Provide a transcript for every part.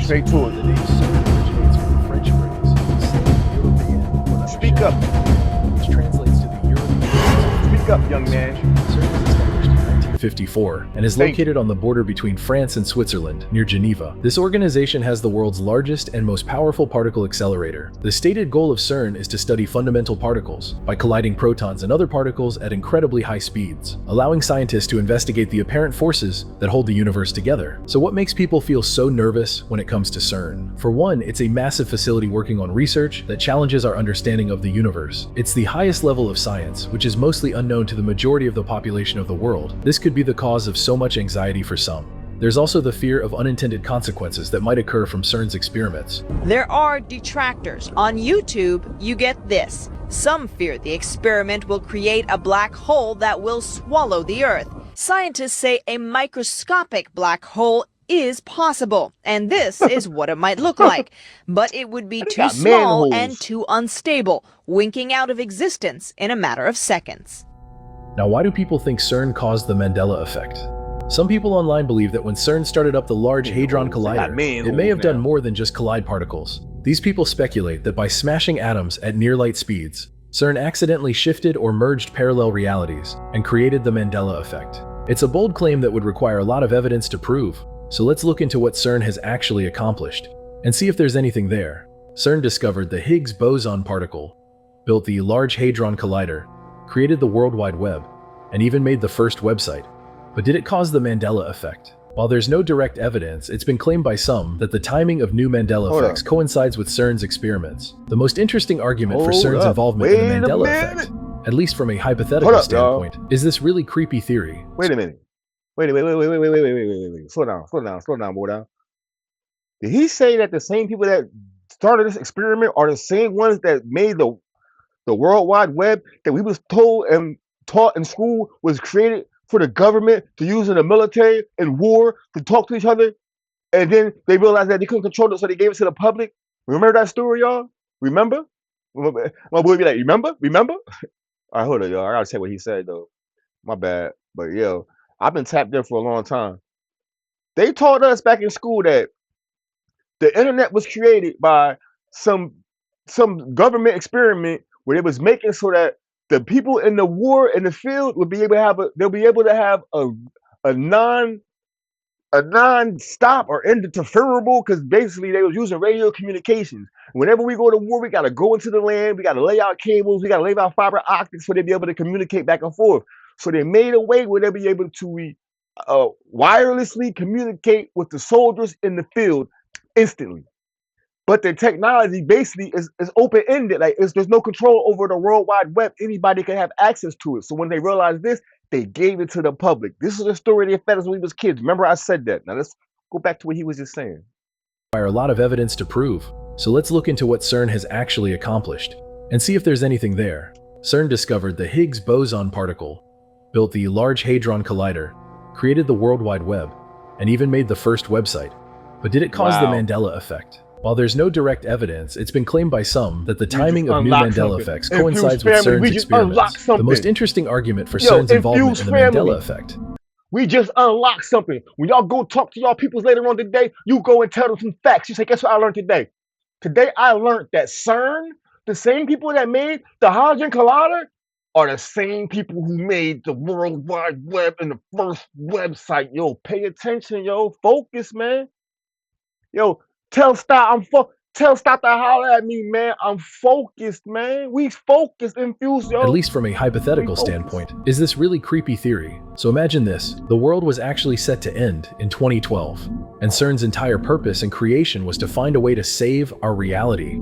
straight to The it. name CERN originates from the French phrase European, Speak up. which translates to the European. Speak up, young man. CERN was established in 1954 and is Thank located on the border between France and Switzerland, near Geneva. This organization has the world's largest and most powerful particle accelerator. The stated goal of CERN is to study fundamental particles by colliding protons and other particles at incredibly high speeds, allowing scientists to investigate the apparent forces that hold the universe together. So what makes people feel so nervous when it comes to CERN? For one, it's a massive facility working on research that challenges our understanding of the universe. It's the highest level of science, which is mostly unknown to the majority of the population of the world. This could be the cause of so much anxiety for some. There's also the fear of unintended consequences that might occur from CERN's experiments. There are detractors. On YouTube, you get this. Some fear the experiment will create a black hole that will swallow the Earth. Scientists say a microscopic black hole is possible, and this is what it might look like. But it would be too got small manholes. and too unstable, winking out of existence in a matter of seconds. Now, why do people think CERN caused the Mandela effect? Some people online believe that when CERN started up the Large Hadron Collider, it may have done more than just collide particles. These people speculate that by smashing atoms at near-light speeds, CERN accidentally shifted or merged parallel realities and created the Mandela effect. It's a bold claim that would require a lot of evidence to prove, so let's look into what CERN has actually accomplished and see if there's anything there. CERN discovered the Higgs boson particle, built the Large Hadron Collider, created the World Wide Web, and even made the first website. But did it cause the Mandela effect? While there's no direct evidence, it's been claimed by some that the timing of new Mandela effects coincides with CERN's experiments. The most interesting argument for CERN's involvement in the Mandela effect, at least from a hypothetical standpoint, is this really creepy theory. Wait a minute. Wait. Slow down, boy. Down. Did he say that the same people that started this experiment are the same ones that made the World Wide Web that we was told and taught in school was created for the government to use in the military and war to talk to each other, and then they realized that they couldn't control it, so they gave it to the public? Remember that story, y'all? Remember? My boy be like, remember? All right, hold on, y'all. I gotta say what he said though. My bad, but yo, I've been tapped in for a long time. They taught us back in school that the internet was created by some government experiment where it was making so that the people in the war in the field would be able to have a non-stop or interferable, because basically they was using radio communications. Whenever we go to war, we gotta go into the land, we gotta lay out cables, we gotta lay out fiber optics so they'd be able to communicate back and forth. So they made a way where they'll be able to wirelessly communicate with the soldiers in the field instantly. But the technology basically is open-ended. Like there's no control over the World Wide Web. Anybody can have access to it. So when they realized this, they gave it to the public. This is the story they fed us when we was kids. Remember I said that. Now let's go back to what he was just saying. Require a lot of evidence to prove. So let's look into what CERN has actually accomplished and see if there's anything there. CERN discovered the Higgs boson particle, built the Large Hadron Collider, created the World Wide Web, and even made the first website. But did it cause the Mandela effect? While there's no direct evidence, it's been claimed by some that the timing of new Mandela effects coincides with CERN's experiments. The most interesting argument for CERN's involvement in the Mandela effect. We just unlocked something. When y'all go talk to y'all peoples later on today, you go and tell them some facts. You say, guess what I learned today? Today I learned that CERN, the same people that made the Hadron Collider, are the same people who made the World Wide Web and the first website. Yo, pay attention, yo. Focus, man. Yo, tell Stop to holler at me, man. I'm focused, man. We focused, infused, yo. At least from a hypothetical standpoint, is this really creepy theory? So imagine this. The world was actually set to end in 2012, and CERN's entire purpose and creation was to find a way to save our reality.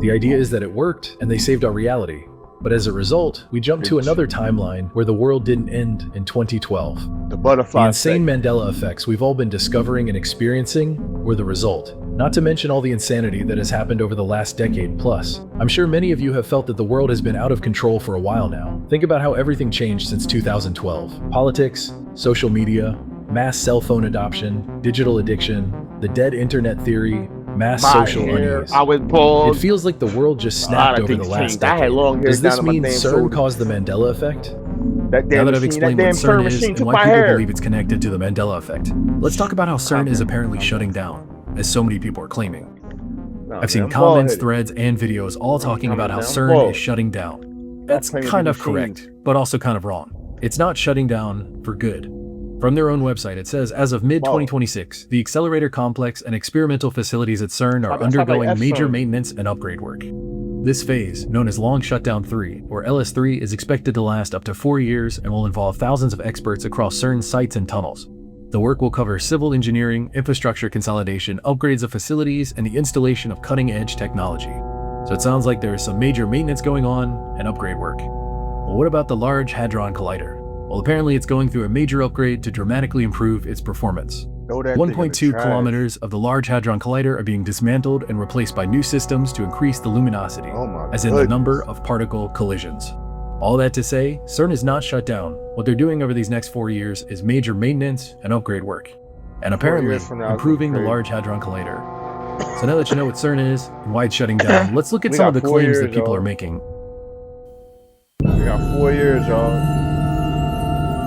The idea is that it worked, and they saved our reality. But as a result, we jump to another timeline where the world didn't end in 2012. The butterfly The insane Mandela effects we've all been discovering and experiencing were the result. Not to mention all the insanity that has happened over the last decade plus. I'm sure many of you have felt that the world has been out of control for a while now. Think about how everything changed since 2012. Politics, social media, mass cell phone adoption, digital addiction, the dead internet theory, mass social unease. It feels like the world just snapped over the last decade. Does this mean CERN caused the Mandela effect? Now that I've explained what CERN is and why people believe it's connected to the Mandela effect, let's talk about how CERN is apparently shutting down. as so many people are claiming. Nah, I've seen man, I'm comments, bald-headed. threads, and videos all talking about how I'm CERN bald. is shutting down. Stop That's claiming kind of people's correct, but also kind of wrong. It's not shutting down for good. From their own website, it says, as of mid-2026, the accelerator complex and experimental facilities at CERN are undergoing major maintenance and upgrade work. This phase, known as Long Shutdown 3, or LS3, is expected to last up to 4 years and will involve thousands of experts across CERN sites and tunnels. The work will cover civil engineering, infrastructure consolidation, upgrades of facilities, and the installation of cutting-edge technology. So it sounds like there is some major maintenance going on and upgrade work. Well, what about the Large Hadron Collider? Well, apparently it's going through a major upgrade to dramatically improve its performance. 1.2 kilometers of the Large Hadron Collider are being dismantled and replaced by new systems to increase the luminosity, as in the number of particle collisions. All that to say, CERN is not shut down. What they're doing over these next 4 years is major maintenance and upgrade work, and apparently improving the Large Hadron Collider. So now that you know what CERN is and why it's shutting down, let's look at some of the claims that people are making. We got 4 years, y'all.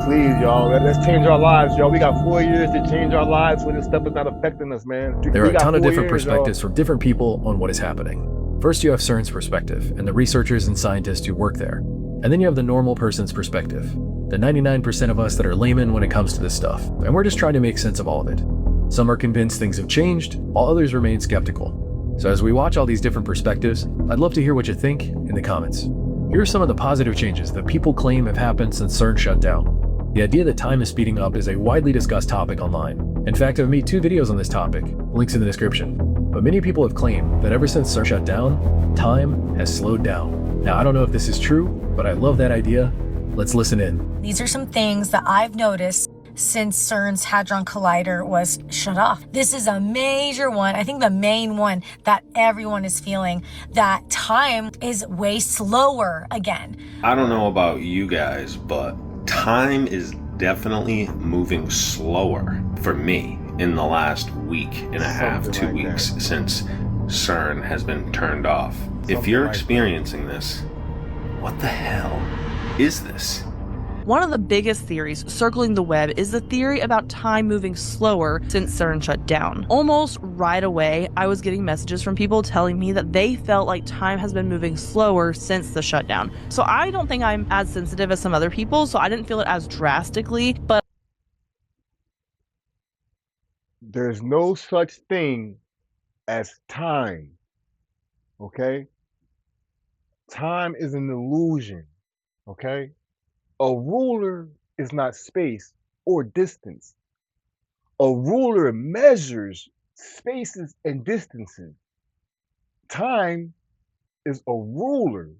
Please, y'all, let's change our lives, y'all. We got 4 years to change our lives when this stuff is not affecting us, man. There are a ton of different perspectives from different people on what is happening. First, you have CERN's perspective and the researchers and scientists who work there. And then you have the normal person's perspective, the 99% of us that are laymen when it comes to this stuff, and we're just trying to make sense of all of it. Some are convinced things have changed, while others remain skeptical. So as we watch all these different perspectives, I'd love to hear what you think in the comments. Here are some of the positive changes that people claim have happened since CERN shut down. The idea that time is speeding up is a widely discussed topic online. In fact, I've made 2 videos on this topic, links in the description. But many people have claimed that ever since CERN shut down, time has slowed down. Now, I don't know if this is true, but I love that idea. Let's listen in. These are some things that I've noticed since CERN's Hadron Collider was shut off. This is a major one. I think the main one that everyone is feeling, that time is way slower again. I don't know about you guys, but time is definitely moving slower for me in the last week and a half, 2 weeks since CERN has been turned off. If you're experiencing this, what the hell is this? One of the biggest theories circling the web is the theory about time moving slower since CERN shut down. Almost right away, I was getting messages from people telling me that they felt like time has been moving slower since the shutdown. So I don't think I'm as sensitive as some other people, so I didn't feel it as drastically, but there's no such thing as time, okay? Time is an illusion, okay? A ruler is not space or distance. A ruler measures spaces and distances. Time is a ruler.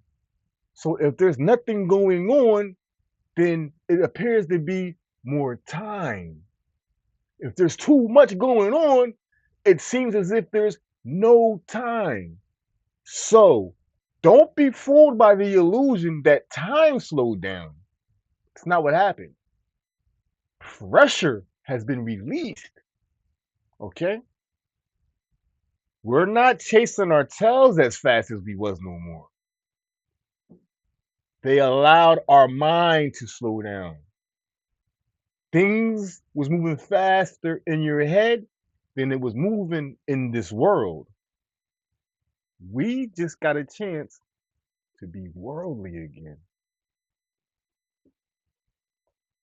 So if there's nothing going on, then it appears to be more time. If there's too much going on, it seems as if there's no time. So don't be fooled by the illusion that time slowed down. It's not what happened. Pressure has been released. Okay? We're not chasing our tails as fast as we was no more. They allowed our mind to slow down. Things was moving faster in your head than it was moving in this world. We just got a chance to be worldly again.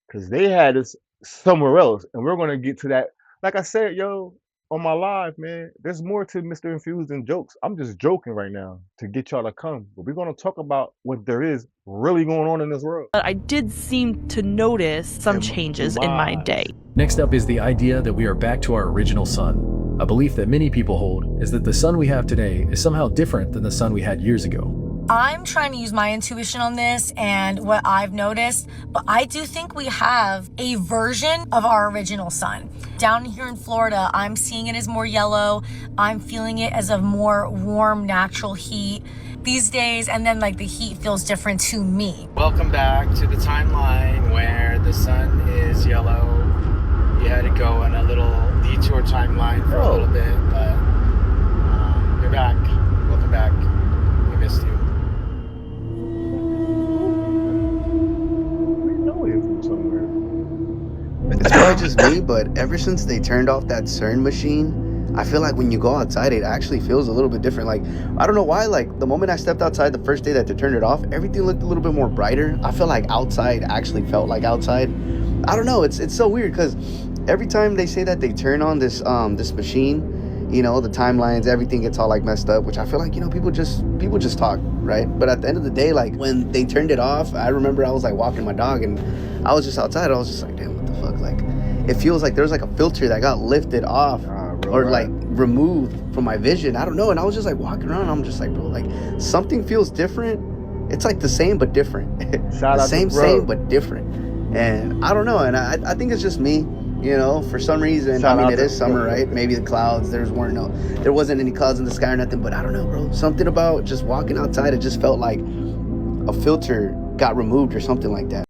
Because they had us somewhere else, and we're going to get to that. Like I said, yo, on my live, man, there's more to Mr. Infused than jokes. I'm just joking right now to get y'all to come. But we're going to talk about what there is really going on in this world. I did seem to notice some changes in my day. Next up is the idea that we are back to our original sun. A belief that many people hold is that the sun we have today is somehow different than the sun we had years ago. I'm trying to use my intuition on this and what I've noticed, but I do think we have a version of our original sun. Down here in Florida, I'm seeing it as more yellow. I'm feeling it as a more warm, natural heat these days, and then like the heat feels different to me. Welcome back to the timeline where the sun is yellow. You had to go on a little detour timeline for a little bit, but you're back. Welcome back. We missed you. Somewhere. It's probably just me, but ever since they turned off that CERN machine, I feel like when you go outside, it actually feels a little bit different. Like, I don't know why, like the moment I stepped outside the first day that they turned it off, everything looked a little bit more brighter. I feel like outside actually felt like outside. I don't know, it's so weird, because every time they say that they turn on this this machine, you know, the timelines, everything gets all like messed up, which I feel like, you know, people just talk, right? But at the end of the day, like when they turned it off, I remember I was like walking my dog and I was just outside. I was just like, damn, what the fuck? Like, it feels like there's like a filter that got lifted off or like removed from my vision. I don't know. And I was just like walking around. I'm just like, bro, like something feels different. It's like the same but different. The same but different. And I don't know. And I think it's just me. You know, for some reason, I mean, it is summer, right? Maybe the clouds, there wasn't any clouds in the sky or nothing, but I don't know, bro. Something about just walking outside, it just felt like a filter got removed or something like that.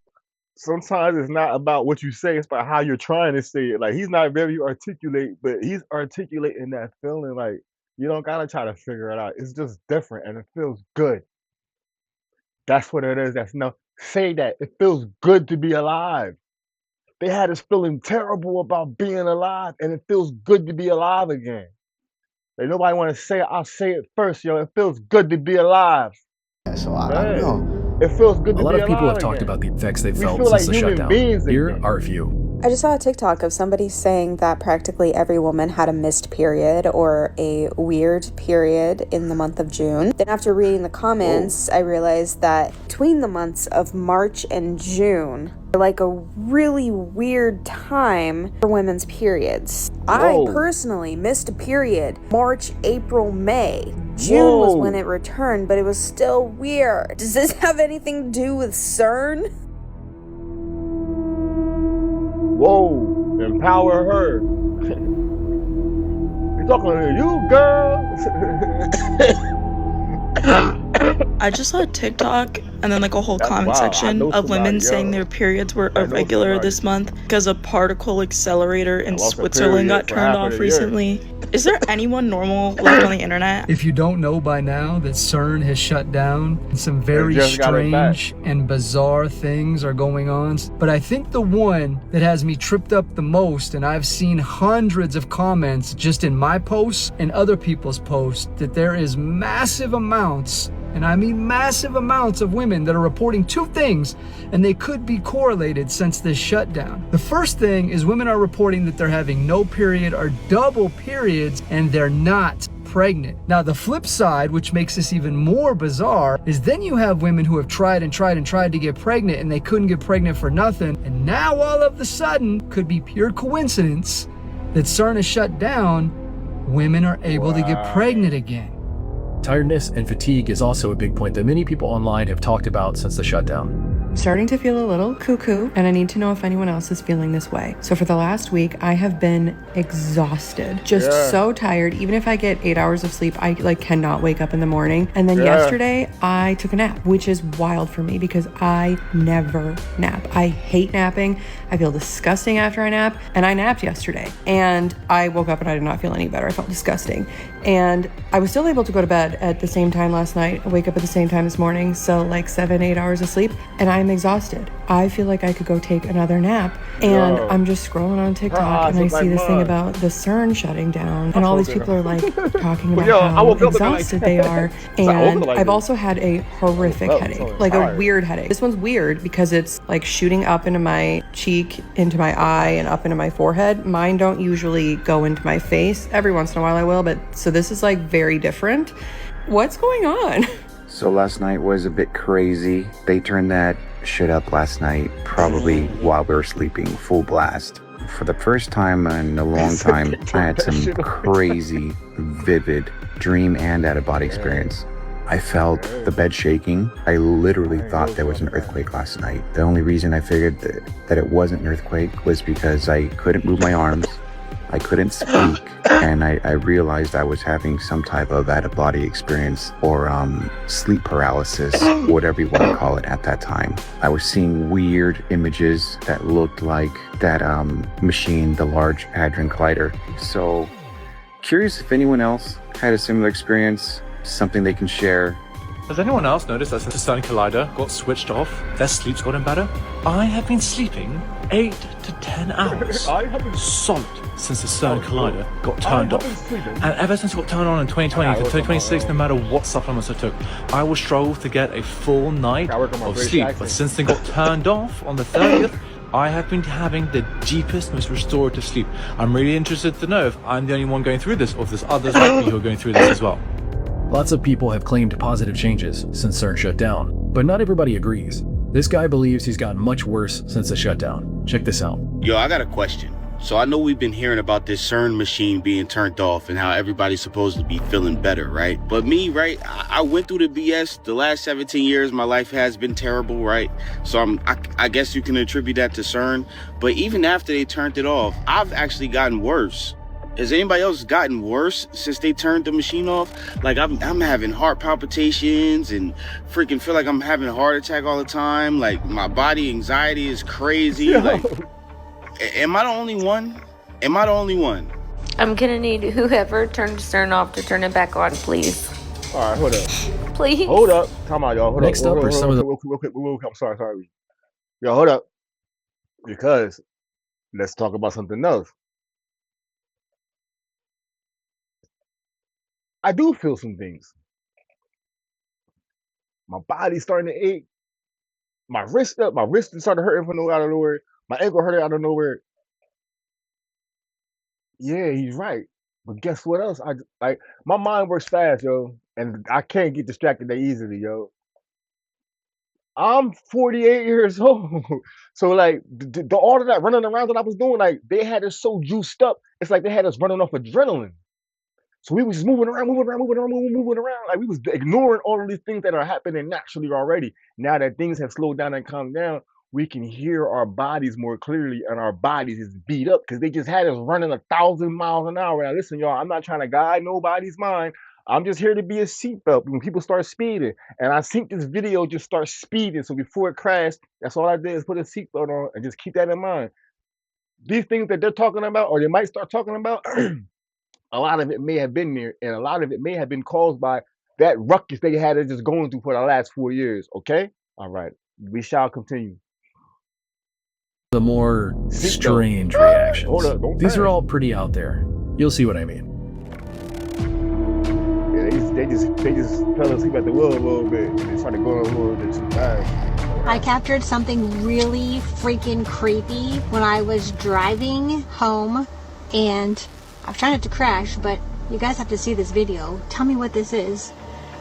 Sometimes it's not about what you say, it's about how you're trying to say it. Like, he's not very articulate, but he's articulating that feeling. Like, you don't gotta try to figure it out. It's just different and it feels good. That's what it is. Say that. It feels good to be alive. They had us feeling terrible about being alive, and it feels good to be alive again. Like, nobody want to say it. I'll say it first, yo. It feels good to be alive. So I don't know. It feels good to be alive. A lot of people have again. talked about the effects they We felt feel since like the human shutdown. beings Here again. are a few. I just saw a TikTok of somebody saying that practically every woman had a missed period or a weird period in the month of June. Then after reading the comments, I realized that between the months of March and June, like a really weird time for women's periods. I personally missed a period March, April, May. June was when it returned, but it was still weird. Does this have anything to do with CERN? Whoa, empower her. You're talking to you, girl. I just saw a TikTok and then like a whole comment section of women saying their periods were irregular this month because a particle accelerator in Switzerland got turned off recently. Is there anyone normal left on the internet? If you don't know by now that CERN has shut down, some very strange and bizarre things are going on. But I think the one that has me tripped up the most, and I've seen hundreds of comments just in my posts and other people's posts, that there is massive amounts, and I mean massive amounts of women that are reporting two things, and they could be correlated since this shutdown. The first thing is women are reporting that they're having no period or double periods, and they're not pregnant. Now, the flip side, which makes this even more bizarre, is then you have women who have tried to get pregnant, and they couldn't get pregnant for nothing, and now all of a sudden, could be pure coincidence that CERN is shut down, women are able to get pregnant again. Tiredness and fatigue is also a big point that many people online have talked about since the shutdown. I'm starting to feel a little cuckoo, and I need to know if anyone else is feeling this way. So for the last week, I have been exhausted, just so tired. Even if I get 8 hours of sleep, I cannot wake up in the morning. And then yesterday, I took a nap, which is wild for me because I never nap. I hate napping. I feel disgusting after I nap, and I napped yesterday. And I woke up and I did not feel any better. I felt disgusting. And I was still able to go to bed at the same time last night, wake up at the same time this morning, so like 7-8 hours of sleep, and I'm exhausted. I feel like I could go take another nap, and I'm just scrolling on TikTok and I see this thing about the CERN shutting down, and all these people are like talking about how exhausted they are, and I've also had a horrific headache, like a weird headache. This one's weird because it's like shooting up into my cheek, into my eye, and up into my forehead. Mine don't usually go into my face. Every once in a while I will, but so this is like very different. What's going on? So last night was a bit crazy. They turned that shit up last night, probably while we were sleeping, full blast. For the first time in a long time, I had some crazy, vivid dream and out-of-body experience. I felt the bed shaking. I literally thought there was an earthquake last night. The only reason I figured that it wasn't an earthquake was because I couldn't move my arms, I couldn't speak, and I realized I was having some type of out-of-body experience or sleep paralysis, whatever you want to call it at that time. I was seeing weird images that looked like that machine, the Large Hadron Collider. So, curious if anyone else had a similar experience, something they can share. Has anyone else noticed that since the CERN collider got switched off, their sleep's gotten better? I have been sleeping 8 to 10 hours solid since the CERN collider got turned off. And ever since it got turned on in 2020 to 2026, no matter what supplements I took, I will struggle to get a full night of sleep. But since they got turned off on the 30th, I have been having the deepest, most restorative sleep. I'm really interested to know if I'm the only one going through this, or if there's others like me who are going through this as well. Lots of people have claimed positive changes since CERN shut down, but not everybody agrees. This guy believes he's gotten much worse since the shutdown. Check this out. Yo, I got a question. So I know we've been hearing about this CERN machine being turned off and how everybody's supposed to be feeling better, right? But me, right, I went through the BS. The last 17 years, my life has been terrible, right? So I guess you can attribute that to CERN. But even after they turned it off, I've actually gotten worse. Has anybody else gotten worse since they turned the machine off? Like I'm having heart palpitations and freaking feel like I'm having a heart attack all the time. Like my body anxiety is crazy. Like, am I the only one? Am I the only one? I'm gonna need whoever turned CERN off to turn it back on, please. All right, hold up. Please. Hold up. Come on, y'all. Hold Next up are some of the. I'm sorry. Yo, hold up. Because let's talk about something else. I do feel some things. My body's starting to ache. My wrist is starting to hurt from out of nowhere. My ankle hurt out of nowhere. Yeah, he's right. But guess what else? My mind works fast, yo, and I can't get distracted that easily, yo. I'm 48 years old, so like all of that running around that I was doing, like they had us so juiced up. It's like they had us running off adrenaline. So we was just moving around. Like we was ignoring all of these things that are happening naturally already. Now that things have slowed down and calmed down, we can hear our bodies more clearly, and our bodies is beat up because they just had us running 1,000 miles an hour. Now listen, y'all, I'm not trying to guide nobody's mind. I'm just here to be a seatbelt when people start speeding. And I think this video just starts speeding. So before it crashed, that's all I did is put a seatbelt on and just keep that in mind. These things that they're talking about, or they might start talking about, a lot of it may have been there, and a lot of it may have been caused by that ruckus they had us just going through for the last 4 years. Okay? All right. We shall continue. The more strange reactions. Hold up, these are all pretty out there. You'll see what I mean. Yeah, they just fell asleep at the wheel a little bit. They started going a little bit too fast. I captured something really freaking creepy when I was driving home, and I'm trying not to crash, but you guys have to see this video. Tell me what this is.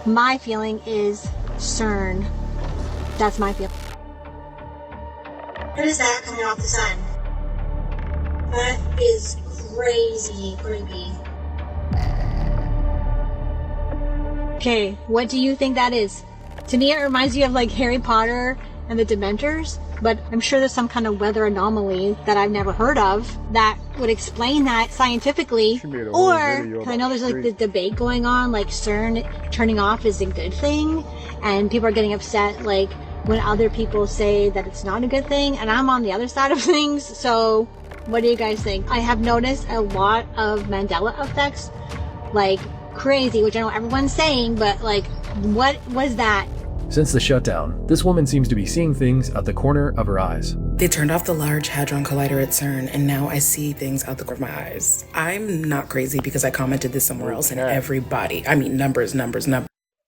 My feeling is CERN. That's my feeling. What is that coming off the sun? That is crazy creepy. Okay, what do you think that is? To me, it reminds you of like Harry Potter and the Dementors, but I'm sure there's some kind of weather anomaly that I've never heard of that would explain that scientifically. Or, I know there's like the debate going on, like CERN turning off is a good thing, and people are getting upset like when other people say that it's not a good thing, and I'm on the other side of things. So what do you guys think? I have noticed a lot of Mandela effects, like crazy, which I know everyone's saying, but like, what was that? Since the shutdown, this woman seems to be seeing things out the corner of her eyes. They turned off the Large Hadron Collider at CERN, and now I see things out the corner of my eyes. I'm not crazy because I commented this somewhere else, and everybody, I mean, numbers.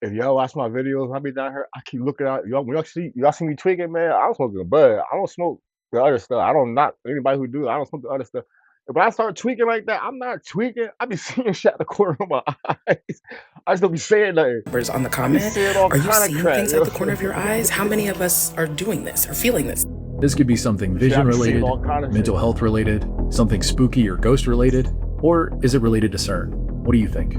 If y'all watch my videos, I be down here, I keep looking out. Y'all see me tweaking, man. I'm smoking a bud. I don't smoke the other stuff. I don't knock anybody who do. I don't smoke the other stuff. If I start tweaking like that, I'm not tweaking. I be seeing shit out the corner of my eyes. I just don't be saying nothing. On the comment, are you seeing things out the corner of your eyes? How many of us are doing this or feeling this? This could be something vision related, mental health related, something spooky or ghost related, or is it related to CERN? What do you think?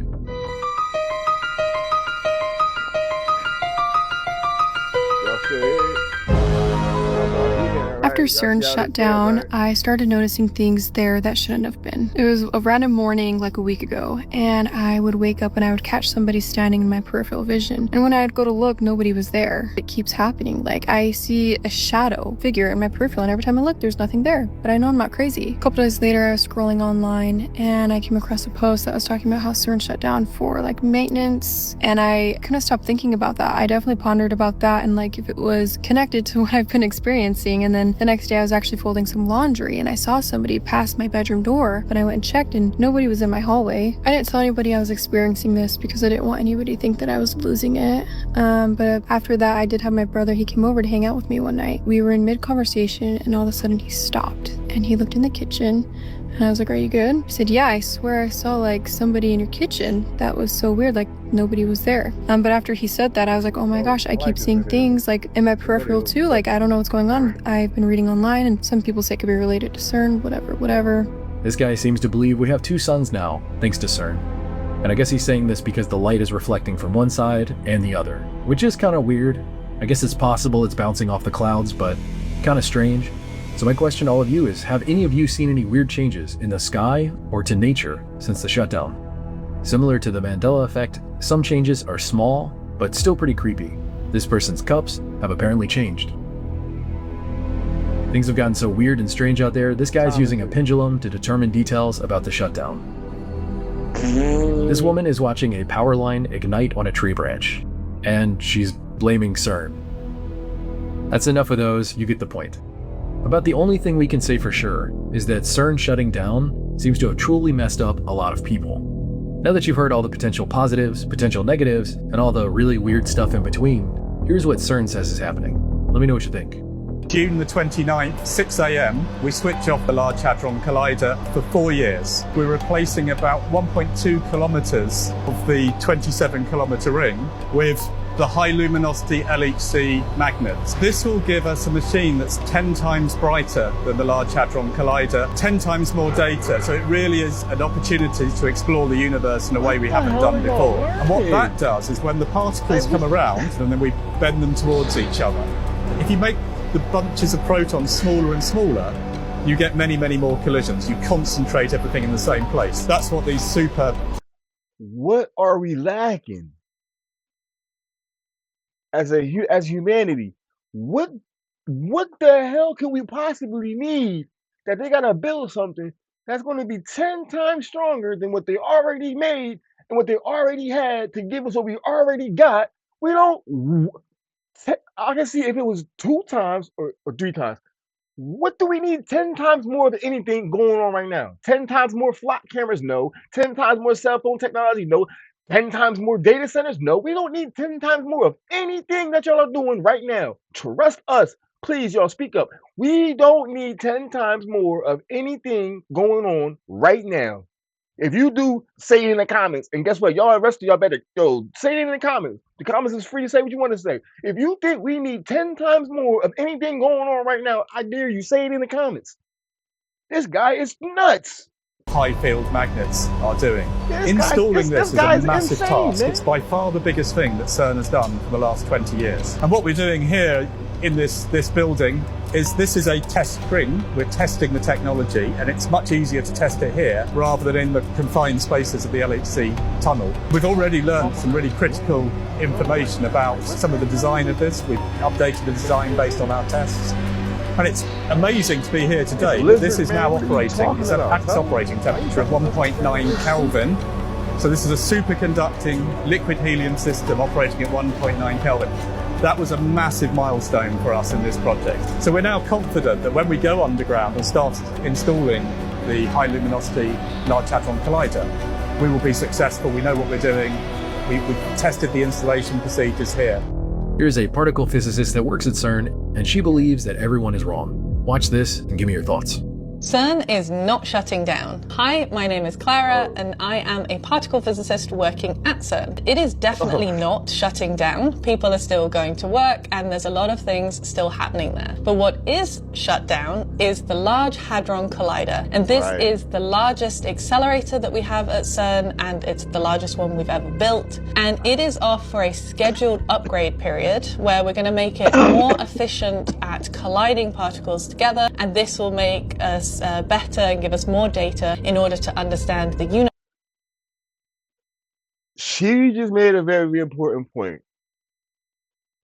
After After CERN shut down, I started noticing things there that shouldn't have been. It was a random morning like a week ago, and I would wake up and I would catch somebody standing in my peripheral vision. And when I'd go to look, nobody was there. It keeps happening. Like, I see a shadow figure in my peripheral, and every time I look, there's nothing there. But I know I'm not crazy. A couple days later, I was scrolling online, and I came across a post that was talking about how CERN shut down for, like, maintenance. And I couldn't stop thinking about that. I definitely pondered about that and, like, if it was connected to what I've been experiencing. And then the next day I was actually folding some laundry and I saw somebody pass my bedroom door, but I went and checked and nobody was in my hallway. I didn't tell anybody I was experiencing this because I didn't want anybody to think that I was losing it. But after that, I did have my brother, he came over to hang out with me one night. We were in mid-conversation and all of a sudden he stopped and he looked in the kitchen. And I was like, are you good? He said, yeah, I swear I saw like somebody in your kitchen. That was so weird, like nobody was there. But after he said that, I was like, oh my gosh, I keep seeing things like in my peripheral too. Like, I don't know what's going on. I've been reading online and some people say it could be related to CERN, whatever. This guy seems to believe we have two suns now, thanks to CERN. And I guess he's saying this because the light is reflecting from one side and the other, which is kind of weird. I guess it's possible it's bouncing off the clouds, but kind of strange. So my question to all of you is, have any of you seen any weird changes in the sky or to nature since the shutdown? Similar to the Mandela effect, some changes are small, but still pretty creepy. This person's cups have apparently changed. Things have gotten so weird and strange out there, this guy's using a pendulum to determine details about the shutdown. This woman is watching a power line ignite on a tree branch, and she's blaming CERN. That's enough of those, you get the point. About the only thing we can say for sure is that CERN shutting down seems to have truly messed up a lot of people. Now that you've heard all the potential positives, potential negatives, and all the really weird stuff in between, here's what CERN says is happening. Let me know what you think. June the 29th, 6 a.m, we switch off the Large Hadron Collider for 4 years. We're replacing about 1.2 kilometers of the 27-kilometer ring with the high luminosity LHC magnets. This will give us a machine that's 10 times brighter than the Large Hadron Collider, 10 times more data, so it really is an opportunity to explore the universe in a way we haven't done before. And what that does is when the particles come around and then we bend them towards each other, if you make the bunches of protons smaller and smaller, you get many, many more collisions. You concentrate everything in the same place. That's what these super... What are we lacking? As humanity, what the hell can we possibly need that they gotta build something that's going to be 10 times stronger than what they already made and what they already had to give us what we already got? We don't. I can see if it was 2 times or 3 times. What do we need 10 times more than anything going on right now? 10 times more flock cameras? No. 10 times more cell phone technology? No. 10 times more data centers? No, we don't need 10 times more of anything that y'all are doing right now. Trust us. Please, y'all, speak up. We don't need 10 times more of anything going on right now. If you do, say it in the comments. And guess what? Y'all, the rest of y'all better say it in the comments. The comments is free to say what you want to say. If you think we need 10 times more of anything going on right now, I dare you, say it in the comments. This guy is nuts. High field magnets are doing. Installing this is a massive task. It's by far the biggest thing that CERN has done for the last 20 years. And what we're doing here in this building is this is a test ring. We're testing the technology, and it's much easier to test it here rather than in the confined spaces of the LHC tunnel. We've already learned some really critical information about some of the design of this. We've updated the design based on our tests. And it's amazing to be here today. This is now operating, it's at its operating temperature of 1.9 Kelvin. So this is a superconducting liquid helium system operating at 1.9 Kelvin. That was a massive milestone for us in this project. So we're now confident that when we go underground and start installing the high luminosity Large Hadron Collider, we will be successful. We know what we're doing. We've tested the installation procedures here. Here's a particle physicist that works at CERN, and she believes that everyone is wrong. Watch this and give me your thoughts. CERN is not shutting down. Hi, my name is Clara, and I am a particle physicist working at CERN. It is definitely not shutting down. People are still going to work, and there's a lot of things still happening there. But what is shut down is the Large Hadron Collider. And this is the largest accelerator that we have at CERN, and it's the largest one we've ever built. And it is off for a scheduled upgrade period where we're going to make it more efficient at colliding particles together, and this will make us better and give us more data in order to understand the universe. She just made a very, very important point.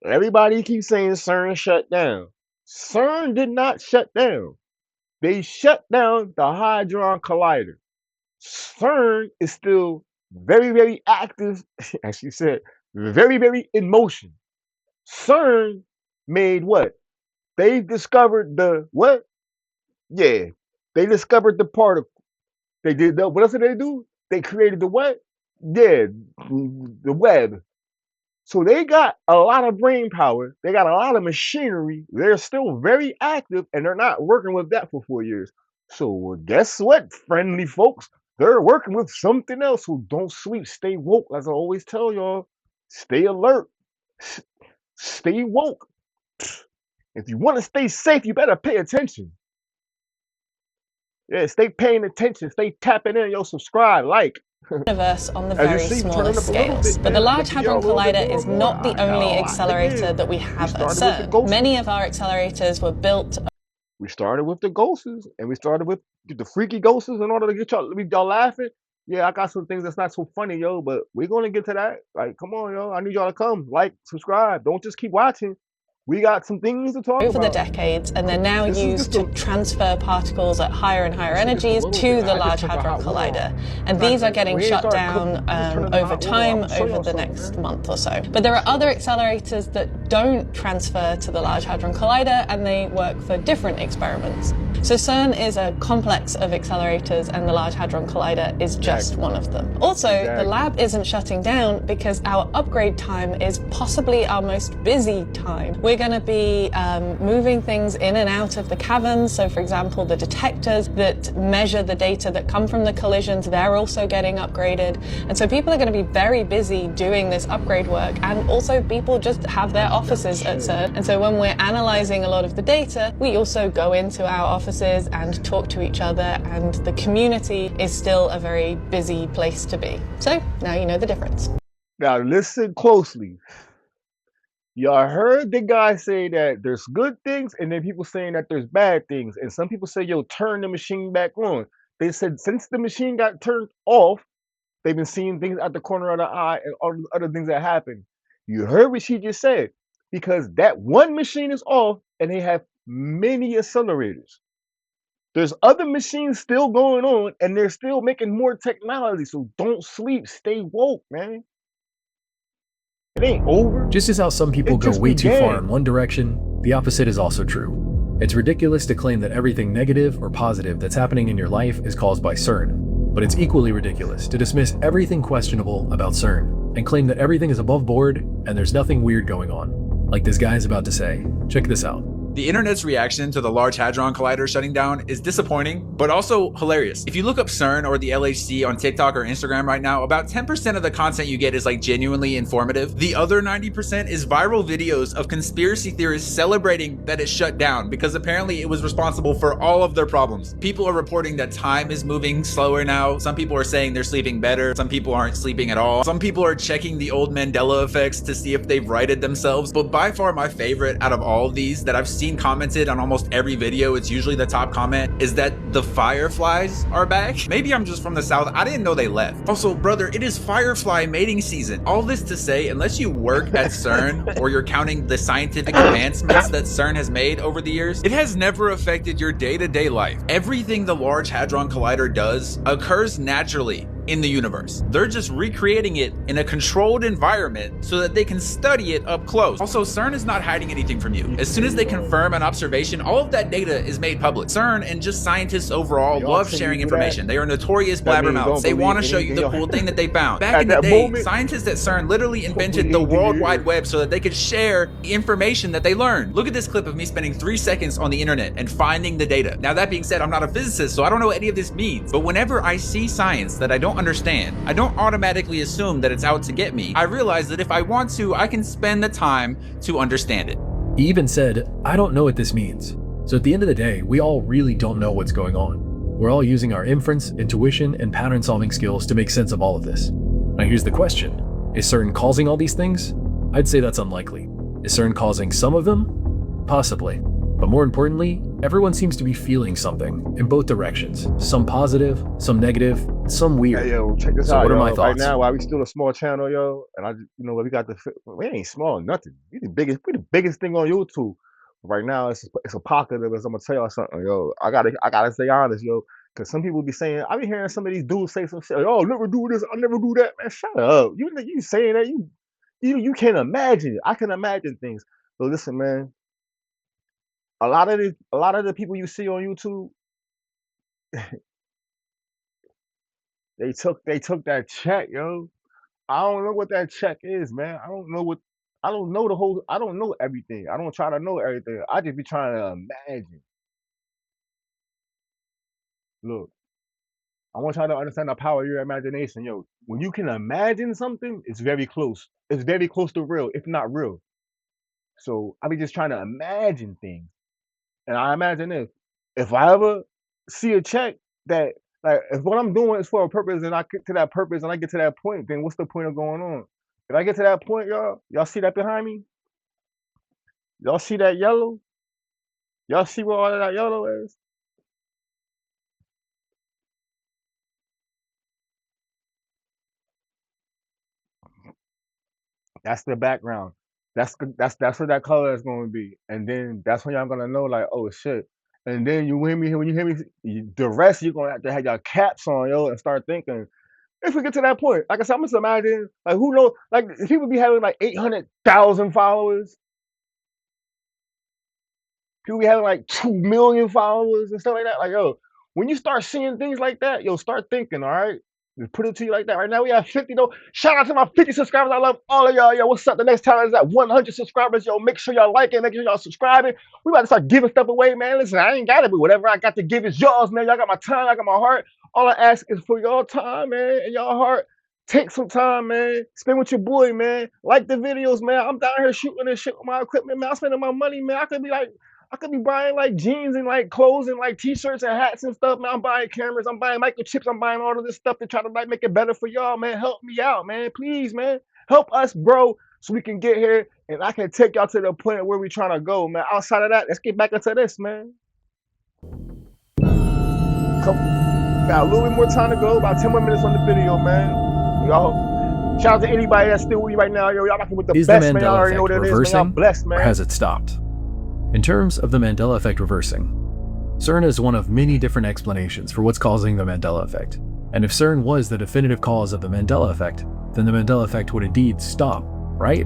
Everybody keeps saying CERN shut down. CERN did not shut down. They shut down the Hadron Collider. CERN is still very, very active, as she said, very, very in motion. CERN made what? They discovered the what? Yeah, they discovered the particle. They did the, what else did they do? They created the what? Yeah, the web. So they got a lot of brain power. They got a lot of machinery. They're still very active, and they're not working with that for 4 years. So guess what, friendly folks? They're working with something else. So don't sleep. Stay woke. As I always tell y'all, stay alert. Stay woke. If you want to stay safe, you better pay attention. Yeah, stay paying attention. Stay tapping in. Yo, subscribe, like. Universe on the very smallest scales. But the Large Hadron Collider is not the only accelerator that we have at CERN. Many of our accelerators were built. We started with the ghosts, and we started with the freaky ghosts in order to get y'all laughing. Yeah, I got some things that's not so funny, yo, but we're gonna get to that. Like, come on, yo, I need y'all to come, like, subscribe. Don't just keep watching. We got some things to talk over about. the decades, and they're now used to transfer particles at higher and higher energies to the Large Hadron Collider. And these are getting shut down over time, over the next month or so. But there are other accelerators that don't transfer to the Large Hadron Collider, and they work for different experiments. So CERN is a complex of accelerators, and the Large Hadron Collider is just one of them. Also, the lab isn't shutting down because our upgrade time is possibly our most busy time. We're going to be moving things in and out of the caverns. So for example, the detectors that measure the data that come from the collisions, they're also getting upgraded. And so people are going to be very busy doing this upgrade work. And also people just have their offices at CERN. And so when we're analyzing a lot of the data, we also go into our offices and talk to each other. And the community is still a very busy place to be. So now you know the difference. Now listen closely. Y'all heard the guy say that there's good things, and then people saying that there's bad things. And some people say, yo, turn the machine back on. They said since the machine got turned off, they've been seeing things at the corner of the eye and all the other things that happen. You heard what she just said. Because that one machine is off, and they have many accelerators. There's other machines still going on, and they're still making more technology. So don't sleep. Stay woke, man. It ain't over. Just as how some people go way too far in one direction, the opposite is also true. It's ridiculous to claim that everything negative or positive that's happening in your life is caused by CERN. But it's equally ridiculous to dismiss everything questionable about CERN and claim that everything is above board and there's nothing weird going on. Like this guy is about to say. Check this out. The internet's reaction to the Large Hadron Collider shutting down is disappointing, but also hilarious. If you look up CERN or the LHC on TikTok or Instagram right now, about 10% of the content you get is like genuinely informative. The other 90% is viral videos of conspiracy theorists celebrating that it shut down because apparently it was responsible for all of their problems. People are reporting that time is moving slower now. Some people are saying they're sleeping better. Some people aren't sleeping at all. Some people are checking the old Mandela effects to see if they've righted themselves. But by far my favorite out of all of these that I've seen commented on almost every video, it's usually the top comment, is that the fireflies are back. Maybe I'm just from the south. I didn't know they left. Also, brother, it is firefly mating season. All this to say, unless you work at CERN or you're counting the scientific advancements that CERN has made over the years, it has never affected your day-to-day life. Everything the Large Hadron Collider does occurs naturally in the universe. They're just recreating it in a controlled environment so that they can study it up close. Also, CERN is not hiding anything from you. As soon as they confirm an observation, all of that data is made public. CERN and just scientists overall love sharing information. They are notorious blabbermouths. They want to show you the cool thing that they found. Back in the day, scientists at CERN literally invented the World Wide Web so that they could share information that they learned. Look at this clip of me spending 3 seconds on the internet and finding the data. Now, that being said, I'm not a physicist, so I don't know what any of this means. But whenever I see science that I don't understand, I don't automatically assume that it's out to get me. I realize that if I want to, I can spend the time to understand it. He even said, I don't know what this means. So at the end of the day, we all really don't know what's going on. We're all using our inference, intuition, and pattern-solving skills to make sense of all of this. Now here's the question. Is CERN causing all these things? I'd say that's unlikely. Is CERN causing some of them? Possibly. But more importantly, everyone seems to be feeling something in both directions. Some positive, some negative, some weird. Hey, yo, check this so out, what are my Right thoughts? now, while we still a small channel, yo, and we got we ain't small, nothing. We the biggest thing on YouTube. Right now, it's apocalypse. I'm gonna tell y'all something, yo. I gotta stay honest, yo, because some people be saying, I be hearing some of these dudes say some shit, like, oh, I'll never do this, I'll never do that, man. Shut up. You saying that, you can't imagine. I can imagine things. So listen, man. A lot of the people you see on YouTube, they took that check, yo. I don't know what that check is, man. I don't know I don't know everything. I don't try to know everything. I just be trying to imagine. Look, I want y'all to understand the power of your imagination, yo. When you can imagine something, it's very close. It's very close to real, if not real. So I be just trying to imagine things. And I imagine this. If I ever see a check that, like, if what I'm doing is for a purpose and I get to that purpose and I get to that point, then what's the point of going on? If I get to that point, y'all see that behind me? Y'all see that yellow? Y'all see where all of that yellow is? That's the background. That's what that color is going to be. And then that's when y'all gonna know, like, oh shit. And then when you hear me, the rest you're gonna have to have your caps on, yo, and start thinking. If we get to that point, like I said, I'm just imagining, like, who knows, like, people be having like 800,000 followers. People be having like 2 million followers and stuff like that. Like, yo, when you start seeing things like that, yo, start thinking, all right? Just put it to you like that. Right now, we have 50, though. Shout out to my 50 subscribers. I love all of y'all. Yo, what's up? The next time is at 100 subscribers. Yo, make sure y'all like it. Make sure y'all subscribing. We about to start giving stuff away, man. Listen, I ain't got to be whatever I got to give is yours, man. Y'all got my time. I got my heart. All I ask is for your time, man, and your heart. Take some time, man. Spend with your boy, man. Like the videos, man. I'm down here shooting this shit with my equipment, man. I'm spending my money, man. I could be buying like jeans and like clothes and like t-shirts and hats and stuff, man. I'm buying cameras, I'm buying microchips, I'm buying all of this stuff to try to like make it better for y'all, man. Help me out, man. Please, man. Help us, bro, so we can get here and I can take y'all to the point where we're trying to go, man. Outside of that, let's get back into this, man. Got a little bit more time to go, about 10 more minutes on the video, man. Y'all, shout out to anybody that's still with me right now. Yo, y'all rocking with the Is best, the man. Y'all Mandela already know effect what it is, man. Y'all reversing, blessed, man. or has it stopped? In terms of the Mandela effect reversing, CERN is one of many different explanations for what's causing the Mandela effect. And if CERN was the definitive cause of the Mandela effect, then the Mandela effect would indeed stop, right?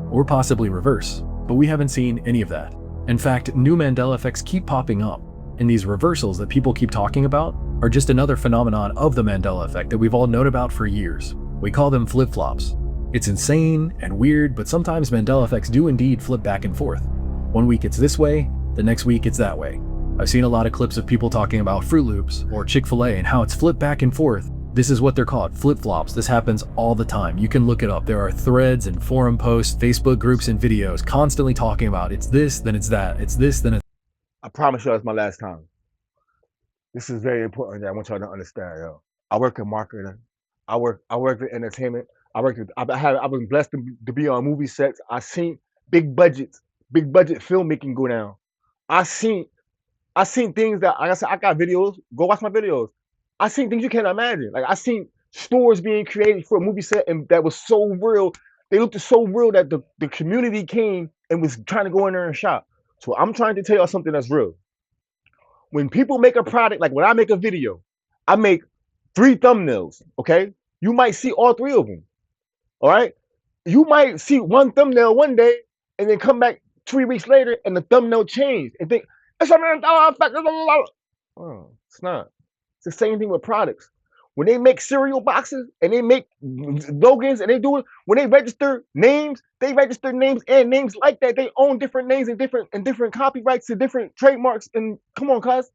Or possibly reverse. But we haven't seen any of that. In fact, new Mandela effects keep popping up, and these reversals that people keep talking about are just another phenomenon of the Mandela effect that we've all known about for years. We call them flip-flops. It's insane and weird, but sometimes Mandela effects do indeed flip back and forth. One week it's this way, the next week it's that way. I've seen a lot of clips of people talking about Fruit Loops or Chick-fil-A and how it's flipped back and forth. This is what they're called, flip-flops. This happens all the time. You can look it up. There are threads and forum posts, Facebook groups and videos constantly talking about it's this, then it's that, it's this, then it's... I promise y'all it's my last time. This is very important that I want y'all to understand, yo. I work in marketing. I work in entertainment. I've been blessed to be on movie sets. I seen big budget filmmaking go down. I seen things that, like I said, I got videos. Go watch my videos. I seen things you can't imagine. Like I seen stores being created for a movie set and that was so real. They looked so real that the community came and was trying to go in there and shop. So I'm trying to tell y'all something that's real. When people make a product, like when I make a video, I make 3 thumbnails, okay? You might see all 3 of them, all right? You might see one thumbnail one day and then come back 3 weeks later and the thumbnail changed and think, it's a Mandela effect. Oh, it's not. It's the same thing with products. When they make cereal boxes and they make logos and they do it, when they register names and names like that. They own different names and different copyrights to different trademarks. And come on, cuz,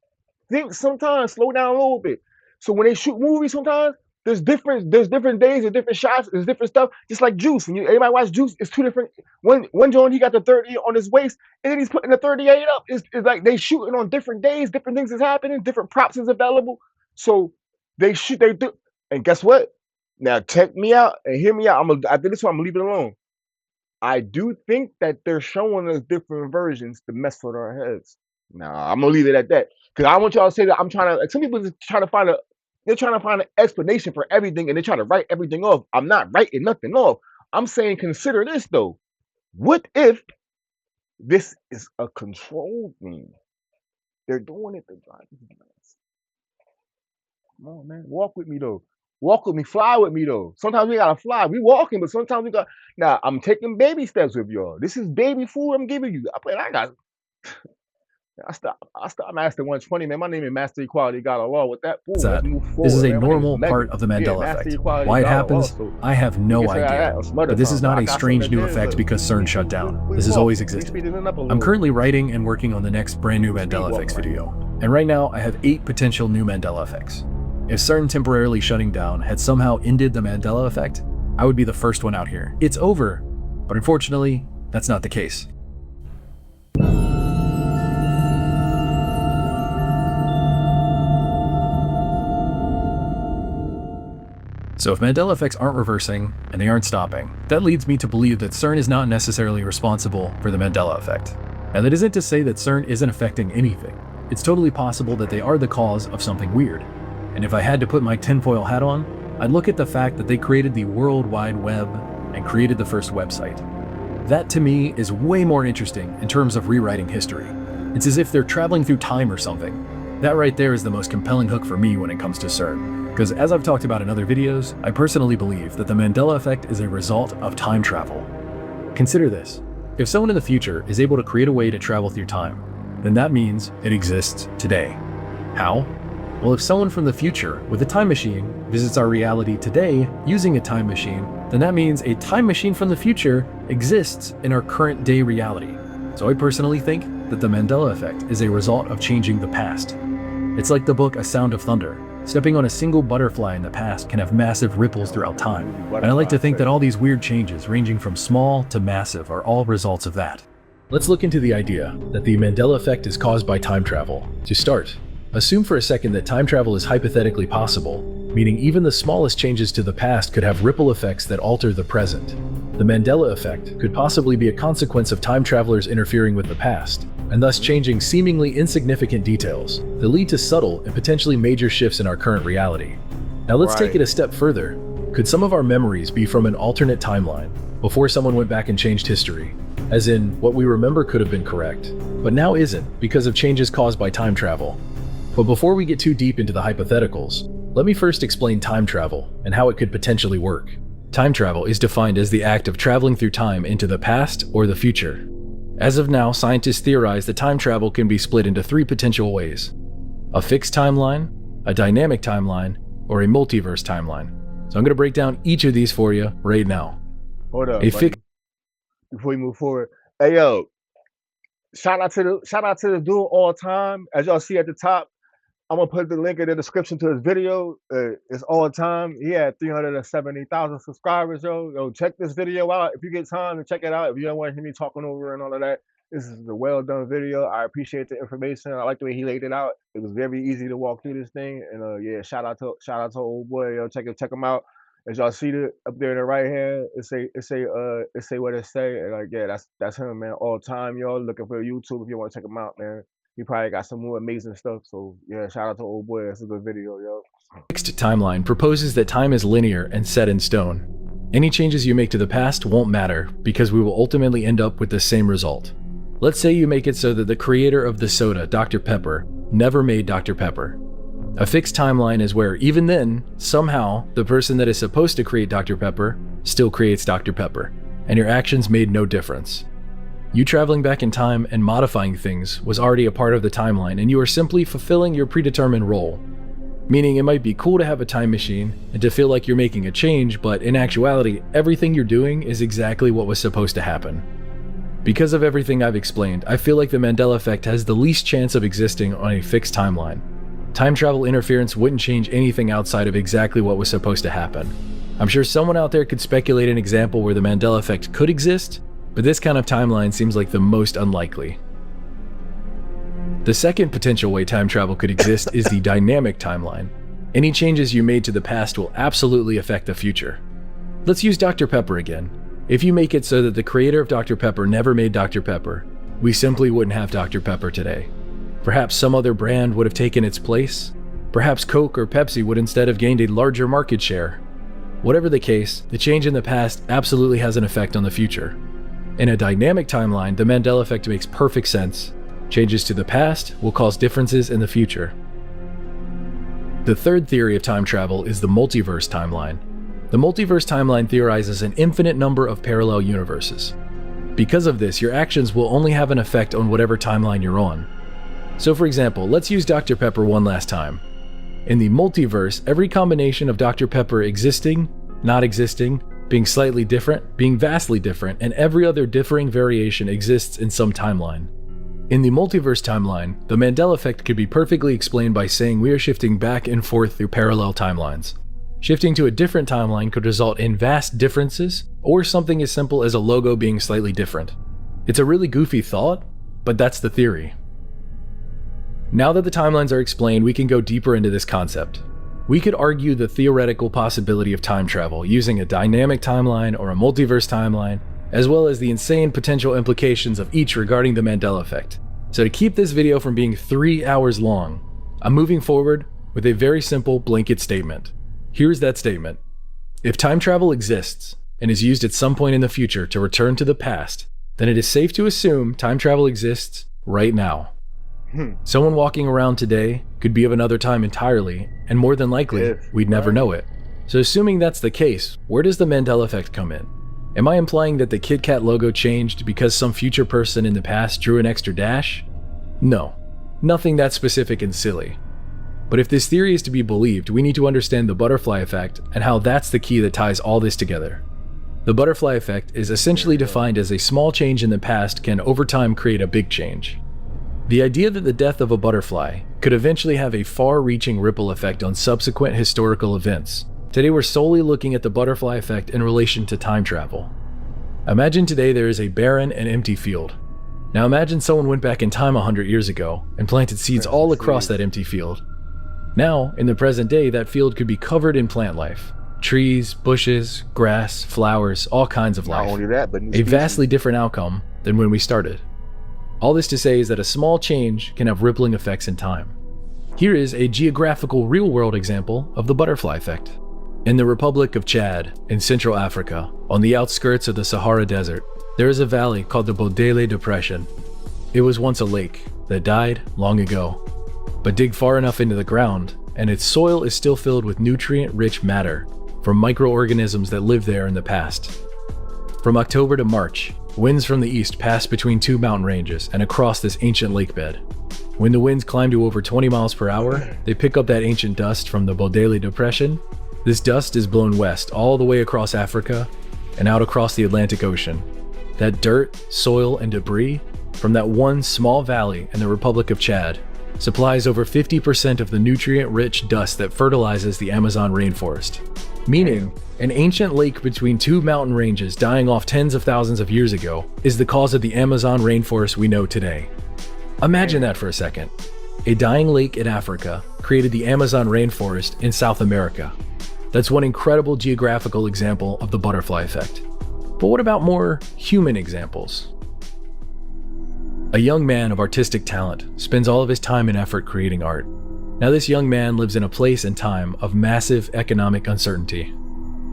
think sometimes, slow down a little bit. So when they shoot movies sometimes, There's different days, there's different shots, there's different stuff. Just like Juice. When everybody watch Juice, it's two different. One joint he got the 30 on his waist, and then he's putting the 38 up. It's like they shooting on different days, different things is happening, different props is available. So they do. And guess what? Now check me out and hear me out. After this one, I'm gonna leave it alone. I do think that they're showing us different versions to mess with our heads. Nah, I'm gonna leave it at that. Because I want y'all to say that I'm trying to, like, some people just trying to find an explanation for everything and they're trying to write everything off. I'm not writing nothing off. I'm saying consider this though. What if this is a control thing? They're doing it to drive us nuts. Come on, man. Walk with me though. Walk with me, fly with me though. Sometimes we gotta fly. We walking, but sometimes we got. Now I'm taking baby steps with y'all. This is baby food I'm giving you. I stop Master 120, man. My name is Master Equality God of Law. With that, fool, let's move forward, this is a man. normal part of the Mandela effect. Why it happens, I have no idea. But this is not a strange new effect because CERN shut down. This has always existed. I'm currently writing and working on the next brand new Mandela effects video. And right now, I have 8 potential new Mandela effects. If CERN temporarily shutting down had somehow ended the Mandela effect, I would be the first one out here. It's over, but unfortunately, that's not the case. So if Mandela effects aren't reversing, and they aren't stopping, that leads me to believe that CERN is not necessarily responsible for the Mandela effect. And that isn't to say that CERN isn't affecting anything. It's totally possible that they are the cause of something weird. And if I had to put my tinfoil hat on, I'd look at the fact that they created the World Wide Web and created the first website. That to me is way more interesting in terms of rewriting history. It's as if they're traveling through time or something. That right there is the most compelling hook for me when it comes to CERN. Because as I've talked about in other videos, I personally believe that the Mandela effect is a result of time travel. Consider this. If someone in the future is able to create a way to travel through time, then that means it exists today. How? Well, if someone from the future with a time machine visits our reality today using a time machine, then that means a time machine from the future exists in our current day reality. So I personally think that the Mandela effect is a result of changing the past. It's like the book A Sound of Thunder. Stepping on a single butterfly in the past can have massive ripples throughout time. And I like to think that all these weird changes ranging from small to massive are all results of that. Let's look into the idea that the Mandela effect is caused by time travel. To start, assume for a second that time travel is hypothetically possible, meaning even the smallest changes to the past could have ripple effects that alter the present. The Mandela effect could possibly be a consequence of time travelers interfering with the past, and thus changing seemingly insignificant details that lead to subtle and potentially major shifts in our current reality. Now let's take it a step further. Could some of our memories be from an alternate timeline, before someone went back and changed history? As in, what we remember could have been correct, but now isn't because of changes caused by time travel. But before we get too deep into the hypotheticals, let me first explain time travel and how it could potentially work. Time travel is defined as the act of traveling through time into the past or the future. As of now, scientists theorize that time travel can be split into 3 potential ways: a fixed timeline, a dynamic timeline, or a multiverse timeline. So I'm going to break down each of these for you right now. Hold up, before we move forward. Hey yo, shout out to the dude all time. As y'all see at the top, I'm gonna put the link in the description to his video. It's all time. He had 370,000 subscribers, yo. Yo, check this video out if you get time to check it out. If you don't want to hear me talking over and all of that, this is a well done video. I appreciate the information. I like the way he laid it out. It was very easy to walk through this thing. And yeah, shout out to old boy. Yo, check him out. As y'all see it up there in the right hand, it say what it say. And like, yeah, that's him, man. All time, y'all. Looking for YouTube if you want to check him out, man. He probably got some more amazing stuff. So yeah, shout out to old boy. That's a good video, yo. Fixed timeline proposes that time is linear and set in stone. Any changes you make to the past won't matter because we will ultimately end up with the same result. Let's say you make it so that the creator of the soda, Dr. Pepper, never made Dr. Pepper. A fixed timeline is where even then, somehow, the person that is supposed to create Dr. Pepper still creates Dr. Pepper, and your actions made no difference. You traveling back in time and modifying things was already a part of the timeline, and you are simply fulfilling your predetermined role. Meaning it might be cool to have a time machine and to feel like you're making a change, but in actuality, everything you're doing is exactly what was supposed to happen. Because of everything I've explained, I feel like the Mandela effect has the least chance of existing on a fixed timeline. Time travel interference wouldn't change anything outside of exactly what was supposed to happen. I'm sure someone out there could speculate an example where the Mandela effect could exist, but this kind of timeline seems like the most unlikely. The second potential way time travel could exist is the dynamic timeline. Any changes you made to the past will absolutely affect the future. Let's use Dr. Pepper again. If you make it so that the creator of Dr. Pepper never made Dr. Pepper, we simply wouldn't have Dr. Pepper today. Perhaps some other brand would have taken its place. Perhaps Coke or Pepsi would instead have gained a larger market share. Whatever the case, the change in the past absolutely has an effect on the future. In a dynamic timeline, the Mandela effect makes perfect sense. Changes to the past will cause differences in the future. The third theory of time travel is the multiverse timeline. The multiverse timeline theorizes an infinite number of parallel universes. Because of this, your actions will only have an effect on whatever timeline you're on. So for example, let's use Dr. Pepper one last time. In the multiverse, every combination of Dr. Pepper existing, not existing, being slightly different, being vastly different, and every other differing variation exists in some timeline. In the multiverse timeline, the Mandela effect could be perfectly explained by saying we are shifting back and forth through parallel timelines. Shifting to a different timeline could result in vast differences, or something as simple as a logo being slightly different. It's a really goofy thought, but that's the theory. Now that the timelines are explained, we can go deeper into this concept. We could argue the theoretical possibility of time travel using a dynamic timeline or a multiverse timeline, as well as the insane potential implications of each regarding the Mandela effect. So to keep this video from being 3 hours long, I'm moving forward with a very simple blanket statement. Here's that statement. If time travel exists and is used at some point in the future to return to the past, then it is safe to assume time travel exists right now. Someone walking around today could be of another time entirely, and more than likely, we'd never know it. So assuming that's the case, where does the Mandela effect come in? Am I implying that the Kit Kat logo changed because some future person in the past drew an extra dash? No, nothing that specific and silly. But if this theory is to be believed, we need to understand the butterfly effect and how that's the key that ties all this together. The butterfly effect is essentially defined as a small change in the past can over time create a big change. The idea that the death of a butterfly could eventually have a far-reaching ripple effect on subsequent historical events. Today we're solely looking at the butterfly effect in relation to time travel. Imagine today there is a barren and empty field. Now imagine someone went back in time 100 years ago and planted seeds all across that empty field. Now, in the present day, that field could be covered in plant life. Trees, bushes, grass, flowers, all kinds of life. Not only that, but a vastly different outcome than when we started. All this to say is that a small change can have rippling effects in time. Here is a geographical real-world example of the butterfly effect. In the Republic of Chad, in Central Africa, on the outskirts of the Sahara Desert, there is a valley called the Bodele Depression. It was once a lake that died long ago. But dig far enough into the ground, and its soil is still filled with nutrient-rich matter from microorganisms that lived there in the past. From October to March, winds from the east pass between two mountain ranges and across this ancient lake bed. When the winds climb to over 20 miles per hour, they pick up that ancient dust from the Bodele Depression. This dust is blown west all the way across Africa and out across the Atlantic Ocean. That dirt, soil, and debris from that one small valley in the Republic of Chad supplies over 50% of the nutrient-rich dust that fertilizes the Amazon rainforest. Meaning, an ancient lake between two mountain ranges dying off tens of thousands of years ago is the cause of the Amazon rainforest we know today. Imagine that for a second. A dying lake in Africa created the Amazon rainforest in South America. That's one incredible geographical example of the butterfly effect. But what about more human examples? A young man of artistic talent spends all of his time and effort creating art. Now this young man lives in a place and time of massive economic uncertainty.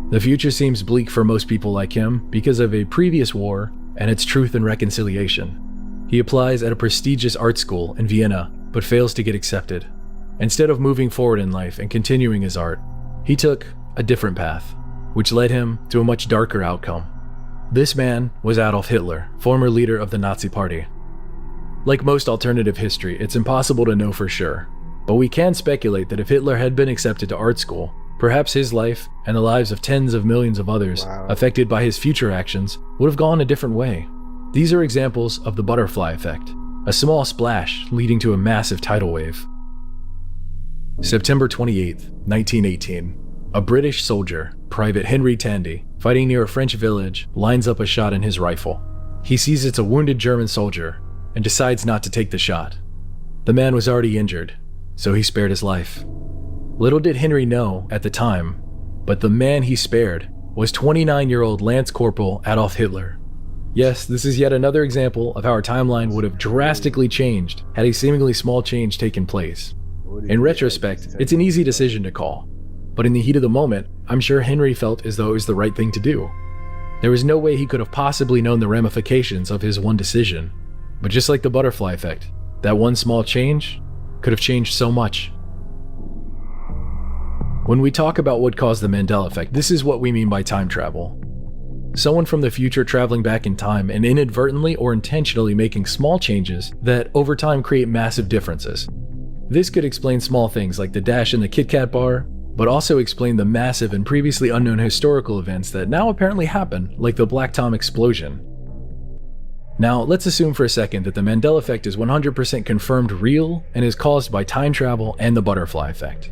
The future seems bleak for most people like him because of a previous war and its truth and reconciliation. He applies at a prestigious art school in Vienna, but fails to get accepted. Instead of moving forward in life and continuing his art, he took a different path, which led him to a much darker outcome. This man was Adolf Hitler, former leader of the Nazi Party. Like most alternative history, it's impossible to know for sure, but we can speculate that if Hitler had been accepted to art school, perhaps his life and the lives of tens of millions of others affected by his future actions would have gone a different way. These are examples of the butterfly effect, a small splash leading to a massive tidal wave. September 28th, 1918. A British soldier, Private Henry Tandy, fighting near a French village, lines up a shot in his rifle. He sees it's a wounded German soldier and decides not to take the shot. The man was already injured, so he spared his life. Little did Henry know at the time, but the man he spared was 29-year-old Lance Corporal Adolf Hitler. Yes, this is yet another example of how our timeline would have drastically changed had a seemingly small change taken place. In retrospect, it's an easy decision to call, but in the heat of the moment, I'm sure Henry felt as though it was the right thing to do. There was no way he could have possibly known the ramifications of his one decision, but just like the butterfly effect, that one small change could have changed so much. When we talk about what caused the Mandela effect, this is what we mean by time travel. Someone from the future traveling back in time and inadvertently or intentionally making small changes that over time create massive differences. This could explain small things like the dash in the Kit Kat bar, but also explain the massive and previously unknown historical events that now apparently happen, like the Black Tom explosion. Now, let's assume for a second that the Mandela effect is 100% confirmed real and is caused by time travel and the butterfly effect.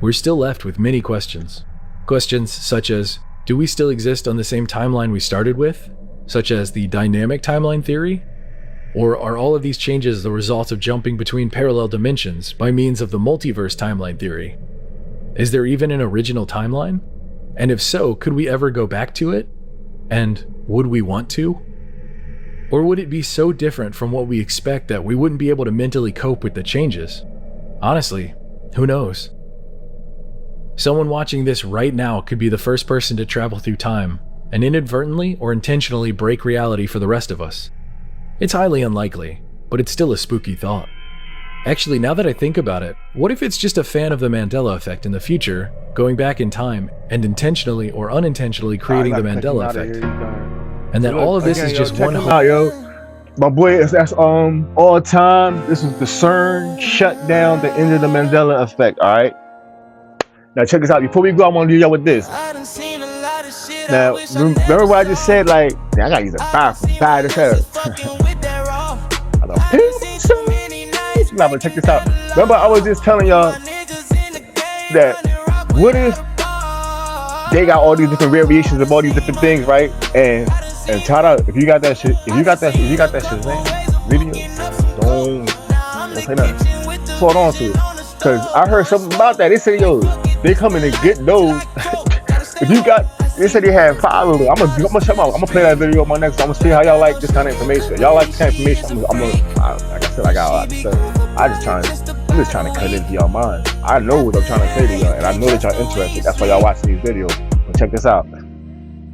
We're still left with many questions. Questions such as, do we still exist on the same timeline we started with? Such as the dynamic timeline theory? Or are all of these changes the result of jumping between parallel dimensions by means of the multiverse timeline theory? Is there even an original timeline? And if so, could we ever go back to it? And would we want to? Or would it be so different from what we expect that we wouldn't be able to mentally cope with the changes? Honestly, who knows? Someone watching this right now could be the first person to travel through time and inadvertently or intentionally break reality for the rest of us. It's highly unlikely, but it's still a spooky thought. Actually, now that I think about it, what if it's just a fan of the Mandela effect in the future, going back in time and intentionally or unintentionally creating the Mandela effect? And that all of this is just one My boy, that's all time. This is the CERN shutdown, the end of the Mandela effect, alright? Now check this out. Before we go, I want to leave y'all with this. Now, remember what I just said? Like, I gotta use a bathroom. Bad as hell. Now, but check this out. Remember, I was just telling y'all that what if they got all these different variations of all these different things, right? And shout out if you got that shit, if you got that shit, man, video, don't say nothing. Hold on to it, cause I heard something about that. They said, yo, they coming to get those. If you got, they said they had 5 of them. I'm gonna check them out. I'm gonna play that video on my next. I'm gonna see how y'all like this kind of information. Y'all like this kind of information? Like I said, I got a lot to say. I'm just trying to cut into y'all mind. I know what I'm trying to say to y'all, and I know that y'all interested. That's why y'all watching these videos. But check this out.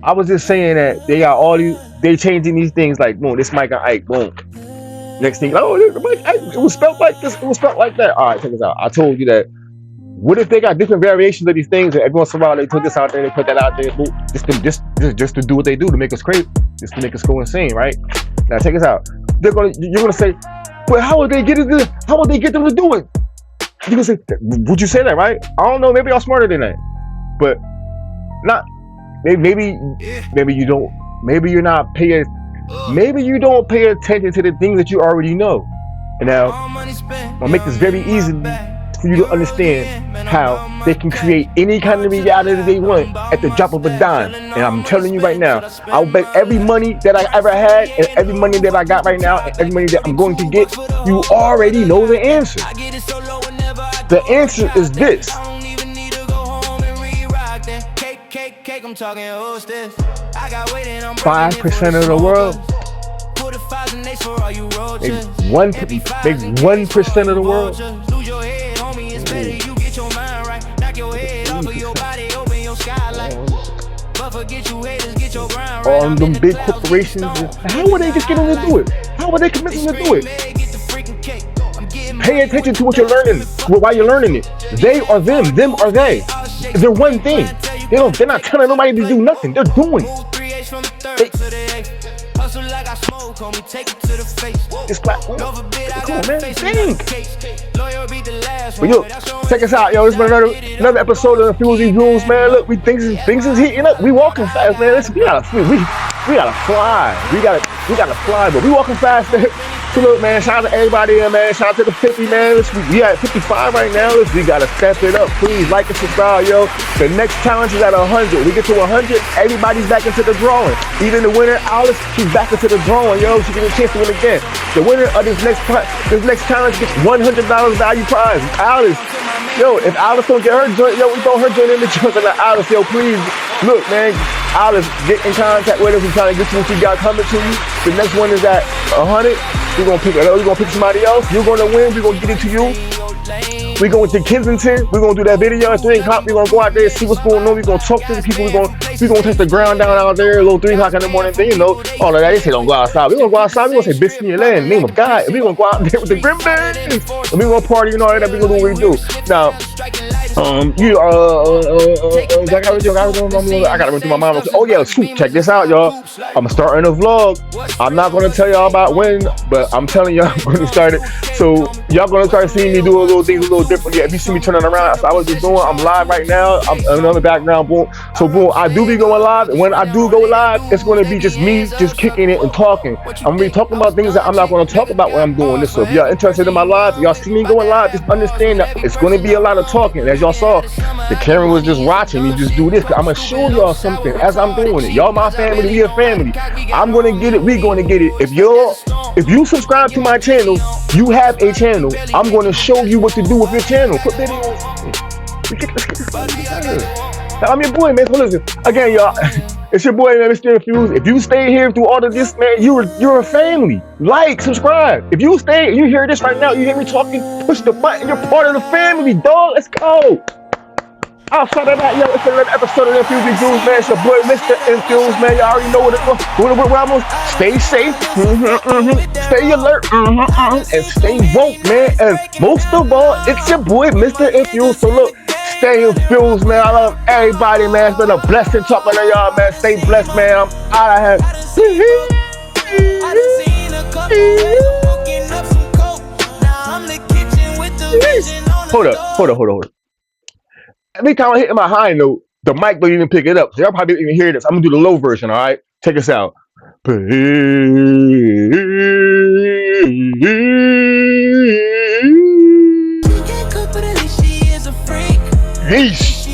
I was just saying that they got all these, they changing these things like, boom, this mic got Ike, boom. Next thing, oh, it was spelled like this, it was spelled like that. All right, check this out. I told you that. What if they got different variations of these things, and every once in a while they put this out there, they put that out there, boom, just to do what they do to make us crazy, just to make us go insane, right? Now check this out. You're gonna say, but how would they get it? How would they get them to do it? You're gonna say, would you say that, right? I don't know. Maybe y'all smarter than that, but not. Maybe you don't. Maybe you're not paying. Maybe you don't pay attention to the things that you already know. And now, I'll make this very easy for you to understand how they can create any kind of reality they want at the drop of a dime. And I'm telling you right now, I'll bet every money that I ever had and every money that I got right now and every money that I'm going to get, you already know the answer. The answer is this. I'm talking 5% of the world. Maybe 1% of the world. All them big corporations. How would they just get them to do it? How would they commit them to do it? Pay attention to what you're learning. Why you're learning it. They are them. Them are they. They're one thing. They're not telling nobody to do nothing. They're doing it. It's like, come on, man, think. But yo, check us out, yo. This is another episode of the Fusey Rules, man. Look, things is heating up. We walking fast, man. Listen, we gotta fly. We gotta fly, but we walking fast. So look, man, shout out to everybody here, man. Shout out to the 50, man. We at 55 right now. We gotta step it up. Please like and subscribe, yo. The next challenge is at 100. We get to 100, everybody's back into the drawing. Even the winner, Alice, she's back into the drawing, yo. She gets a chance to win again. The winner of this next challenge gets $100 value prize. Alice, yo, if Alice don't get her joint, yo, we throw her joint in the joint of Alice, yo, please. Look, man, Alice, get in contact with us. We're trying to get you what you got coming to you. The next one is at 100. We're gonna pick somebody else. You're gonna win. We're gonna get it to you. We're going to Kensington. We're gonna do that video at 3 o'clock. We're gonna go out there and see what's going on. We're gonna talk to the people. We're gonna touch the ground down out there. A little 3 o'clock in the morning thing, you know. All of that. They say don't go outside. We're gonna go outside. We're gonna say biscuit in your land, name of God. And we're gonna go out there with the grim bears. And we're gonna party and all that. We're gonna do what we do. Now, I gotta run through my mind. Oh yeah, shoot, check this out, y'all. I'm starting a vlog. I'm not gonna tell y'all about when, but I'm telling y'all I'm gonna start it. So y'all gonna start seeing me do a little things a little different. Yeah, if you see me turning around, so I was just doing. I'm live right now. I'm in the background. Boom. So boom, I do be going live. And when I do go live, it's gonna be just me, just kicking it and talking. I'm gonna be talking about things that I'm not gonna talk about when I'm doing this. So if y'all interested in my live, y'all see me going live, just understand that it's gonna be a lot of talking. As y'all saw, the camera was just watching me just do this. I'm gonna show y'all something as I'm doing it. Y'all my family, we a family. I'm gonna get it, we gonna get it. If you subscribe to my channel, you have a channel. I'm gonna show you what to do with your channel. Put videos. I'm your boy, man. So listen, again, y'all, it's your boy, man, Mr. Infused. If you stay here through all of this, man, you're a family. Like, subscribe. If you stay, you hear this right now, you hear me talking, push the button, you're part of the family, dog. Let's go. Outside of that, yo, it's another episode of Infused Infused, man. It's your boy, Mr. Infused, man. Y'all already know what it was. Where I'm on. Stay safe. Stay alert. And stay woke, man. And most of all, it's your boy, Mr. Infused. So look, stay infused, man. I love everybody, man. It's been a blessing talking to y'all, man. Stay blessed, man. I'm out of here. Hold up. Every time I hit my high note, the mic don't even pick it up. So y'all probably don't even hear this. I'm gonna do the low version, all right? Check this out. Peace.